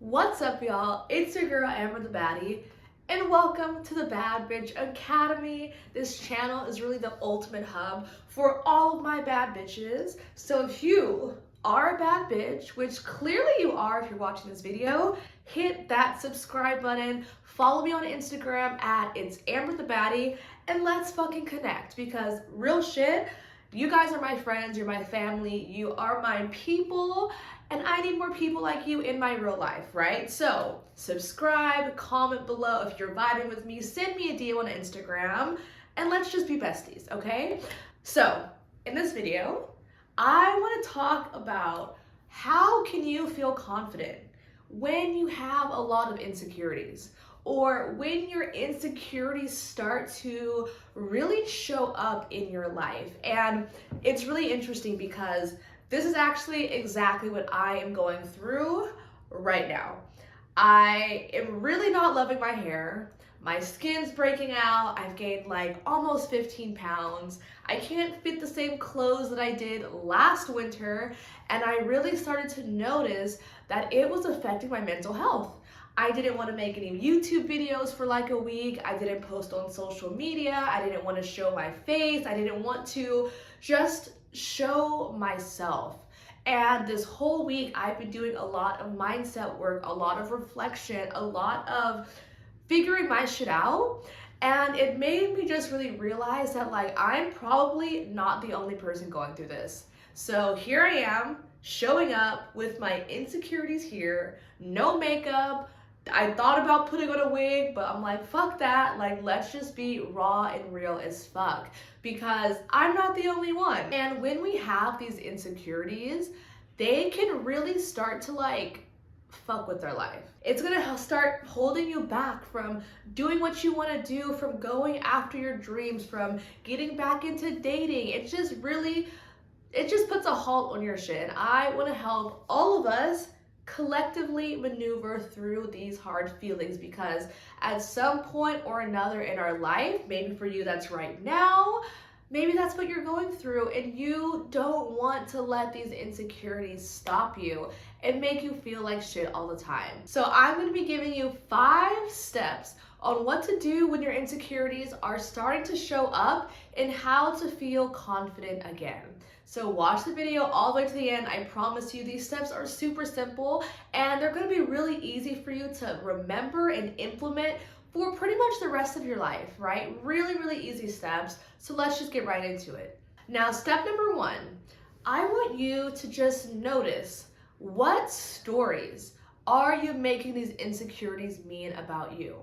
What's up, y'all? It's your girl, Amber the Baddie, and welcome to the Bad Bitch Academy. This channel is really the ultimate hub for all of my bad bitches. So if you are a bad bitch, which clearly you are if you're watching this video, hit that subscribe button, follow me on Instagram at It's Amber the Baddie, and let's fucking connect because real shit, you guys are my friends, you're my family, you are my people, and I need more people like you in my real life, right? So subscribe, comment below if you're vibing with me, send me a DM on Instagram, and let's just be besties, okay? So in this video, I want to talk about how can you feel confident when you have a lot of insecurities, or when your insecurities start to really show up in your life. And it's really interesting because this is actually exactly what I am going through right now. I am really not loving my hair. My skin's breaking out. I've gained like almost 15 pounds. I can't fit the same clothes that I did last winter. And I really started to notice that it was affecting my mental health. I didn't want to make any YouTube videos for like a week. I didn't post on social media. I didn't want to show my face. I didn't want to just show myself. And this whole week, I've been doing a lot of mindset work, a lot of reflection, a lot of figuring my shit out. And it made me just really realize that like I'm probably not the only person going through this. So here I am showing up with my insecurities here, no makeup. I thought about putting on a wig, but I'm like, fuck that. Like, let's just be raw and real as fuck because I'm not the only one. And when we have these insecurities, they can really start to like fuck with their life. It's gonna start holding you back from doing what you wanna do, from going after your dreams, from getting back into dating. It just puts a halt on your shit. And I wanna help all of us collectively maneuver through these hard feelings because at some point or another in our life, maybe for you that's right now, maybe that's what you're going through, and you don't want to let these insecurities stop you and make you feel like shit all the time. So I'm going to be giving you 5 steps on what to do when your insecurities are starting to show up and how to feel confident again. So watch the video all the way to the end. I promise you these steps are super simple and they're going to be really easy for you to remember and implement for pretty much the rest of your life, right? Really, really easy steps. So let's just get right into it. Now, step number 1, I want you to just notice what stories are you making these insecurities mean about you?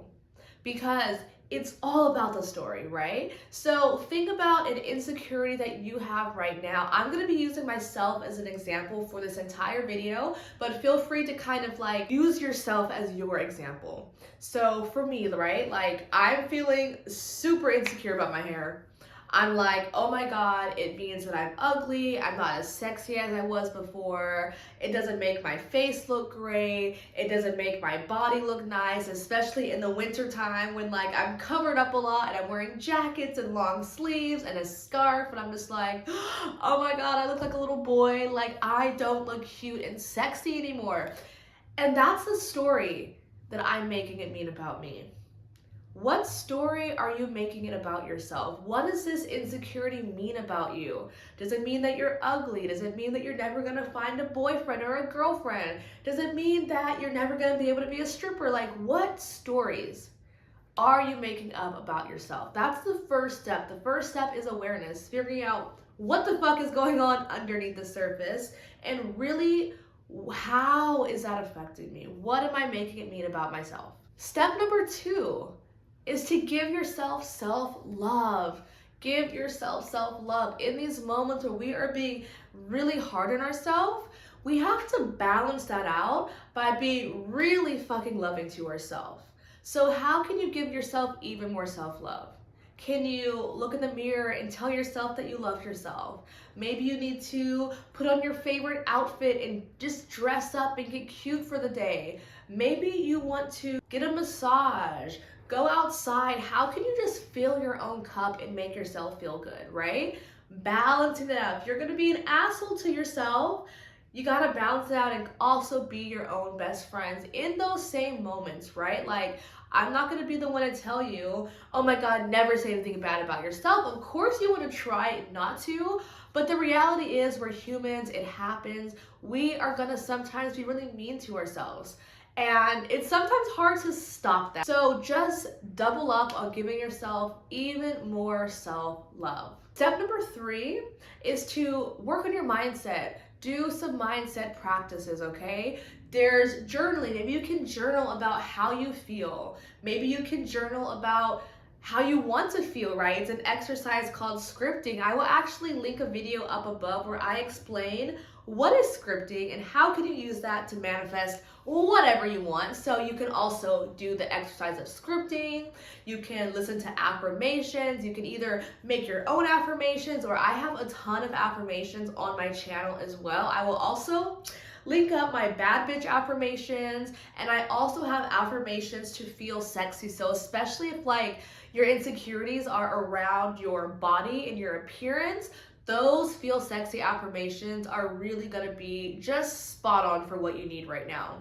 Because it's all about the story, right? So think about an insecurity that you have right now. I'm gonna be using myself as an example for this entire video, but feel free to kind of like use yourself as your example. So for me, right, like I'm feeling super insecure about my hair. I'm like, oh my God, it means that I'm ugly. I'm not as sexy as I was before. It doesn't make my face look great. It doesn't make my body look nice, especially in the winter time when like I'm covered up a lot and I'm wearing jackets and long sleeves and a scarf and I'm just like, oh my God, I look like a little boy. Like I don't look cute and sexy anymore. And that's the story that I'm making it mean about me. What story are you making it about yourself? What does this insecurity mean about you? Does it mean that you're ugly? Does it mean that you're never gonna find a boyfriend or a girlfriend? Does it mean that you're never gonna be able to be a stripper? Like, what stories are you making up about yourself? That's the first step. The first step is awareness, figuring out what the fuck is going on underneath the surface and really how is that affecting me? What am I making it mean about myself? Step number 2 is to give yourself self-love. Give yourself self-love. In these moments where we are being really hard on ourselves, we have to balance that out by being really fucking loving to ourselves. So how can you give yourself even more self-love? Can you look in the mirror and tell yourself that you love yourself? Maybe you need to put on your favorite outfit and just dress up and get cute for the day. Maybe you want to get a massage, go outside. How can you just fill your own cup and make yourself feel good, right? Balancing it up. If you're gonna be an asshole to yourself, You gotta balance it out and also be your own best friends in those same moments, right? Like, I'm not gonna be the one to tell you, oh my God, never say anything bad about yourself. Of course, you wanna try not to, but the reality is, we're humans, it happens. We are gonna sometimes be really mean to ourselves. And it's sometimes hard to stop that. So just double up on giving yourself even more self-love. Step number 3 is to work on your mindset. Do some mindset practices, okay? There's journaling. Maybe you can journal about how you feel. Maybe you can journal about how you want to feel, right? It's an exercise called scripting. I will actually link a video up above where I explain what is scripting and how can you use that to manifest whatever you want. So you can also do the exercise of scripting. You can listen to affirmations. You can either make your own affirmations, or I have a ton of affirmations on my channel as well. I will also link up my bad bitch affirmations, and I also have affirmations to feel sexy. So especially if like your insecurities are around your body and your appearance, those feel sexy affirmations are really gonna be just spot on for what you need right now.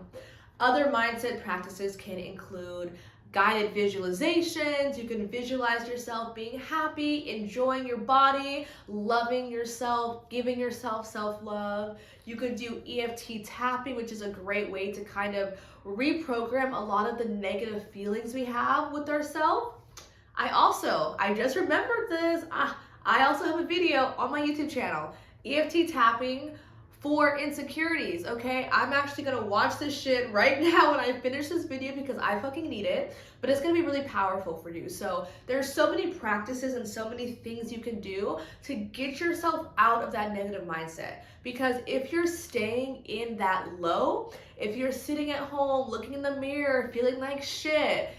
Other mindset practices can include guided visualizations. You can visualize yourself being happy, enjoying your body, loving yourself, giving yourself self-love. You could do EFT tapping, which is a great way to kind of reprogram a lot of the negative feelings we have with ourselves. I just remembered this. I also have a video on my YouTube channel, EFT tapping for insecurities, okay? I'm actually gonna watch this shit right now when I finish this video because I fucking need it, but it's gonna be really powerful for you. So there's so many practices and so many things you can do to get yourself out of that negative mindset. Because if you're staying in that low, if you're sitting at home looking in the mirror feeling like shit,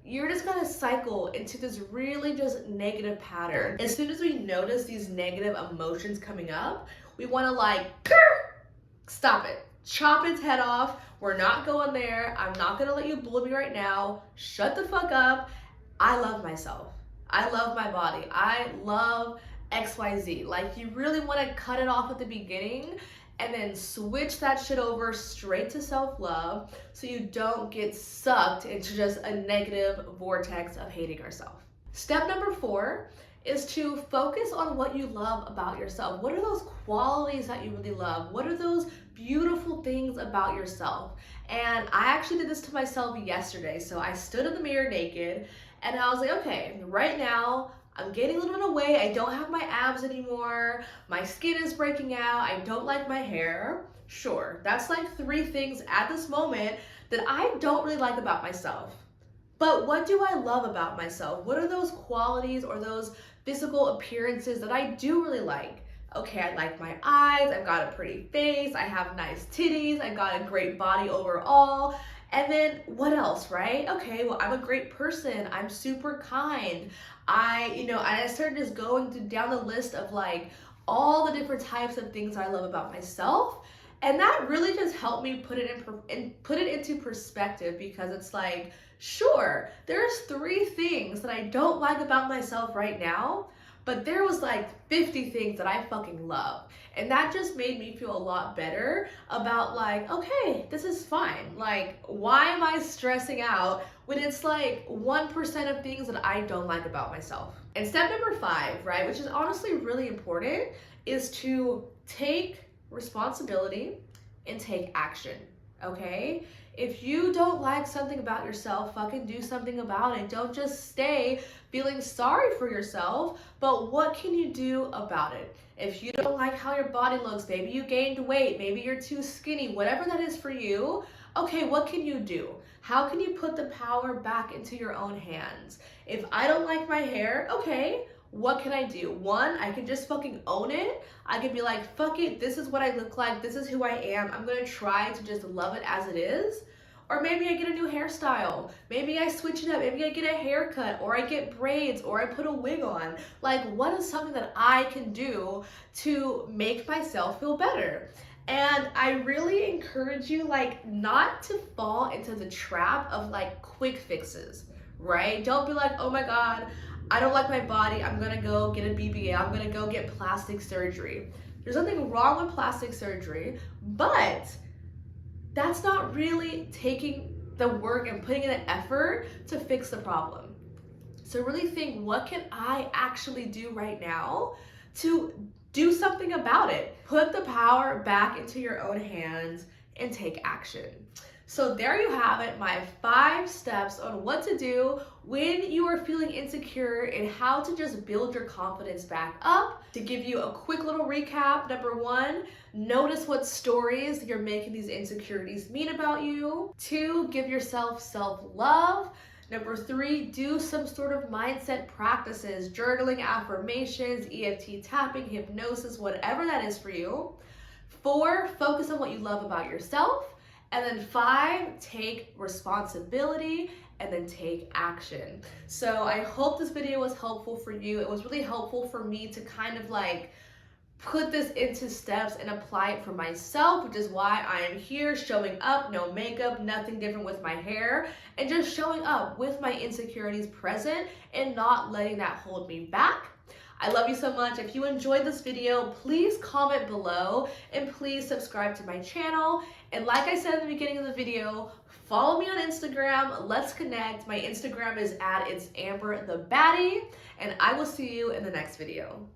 you're just gonna cycle into this really just negative pattern. As soon as we notice these negative emotions coming up, we wanna like, stop it, chop its head off. We're not going there. I'm not gonna let you bully me right now. Shut the fuck up. I love myself. I love my body. I love XYZ. Like, you really wanna cut it off at the beginning and then switch that shit over straight to self-love so you don't get sucked into just a negative vortex of hating yourself. Step number 4 is to focus on what you love about yourself. What are those qualities that you really love? What are those beautiful things about yourself? And I actually did this to myself yesterday. So I stood in the mirror naked and I was like, okay, right now, I'm gaining a little bit of weight. I don't have my abs anymore. My skin is breaking out. I don't like my hair. Sure, that's like 3 things at this moment that I don't really like about myself. But what do I love about myself? What are those qualities or those physical appearances that I do really like? Okay, I like my eyes. I've got a pretty face. I have nice titties. I got a great body overall. And then what else, right? Okay, well, I'm a great person. I'm super kind. I started just going down the list of like all the different types of things I love about myself. And that really just helped me put it into perspective, because it's like, sure, there's 3 things that I don't like about myself right now, but there was like 50 things that I fucking love. And that just made me feel a lot better about like, okay, this is fine. Like, why am I stressing out when it's like 1% of things that I don't like about myself? And step number 5, right, which is honestly really important, is to take responsibility and take action, okay? If you don't like something about yourself, fucking do something about it. Don't just stay feeling sorry for yourself, but what can you do about it? If you don't like how your body looks, maybe you gained weight, maybe you're too skinny, whatever that is for you, okay, what can you do? How can you put the power back into your own hands? If I don't like my hair, okay, what can I do? 1, I can just fucking own it. I can be like, fuck it, this is what I look like, this is who I am. I'm gonna try to just love it as it is. Or maybe I get a new hairstyle. Maybe I switch it up. Maybe I get a haircut, or I get braids, or I put a wig on. Like, what is something that I can do to make myself feel better? And I really encourage you, like, not to fall into the trap of like quick fixes, right? Don't be like, oh my God, I don't like my body, I'm gonna go get a BBA, I'm gonna go get plastic surgery. There's nothing wrong with plastic surgery, but that's not really taking the work and putting in the effort to fix the problem. So really think, what can I actually do right now to do something about it? Put the power back into your own hands and take action. So there you have it, my 5 steps on what to do when you are feeling insecure and how to just build your confidence back up. To give you a quick little recap, number 1, notice what stories you're making these insecurities mean about you. 2, give yourself self-love. Number 3, do some sort of mindset practices, journaling, affirmations, EFT tapping, hypnosis, whatever that is for you. 4, focus on what you love about yourself. And then 5, take responsibility and then take action. So I hope this video was helpful for you. It was really helpful for me to kind of like put this into steps and apply it for myself, which is why I am here showing up, no makeup, nothing different with my hair, and just showing up with my insecurities present and not letting that hold me back. I love you so much. If you enjoyed this video, please comment below and please subscribe to my channel. And like I said in the beginning of the video, follow me on Instagram. Let's connect. My Instagram is @itsamberthebaddie, and I will see you in the next video.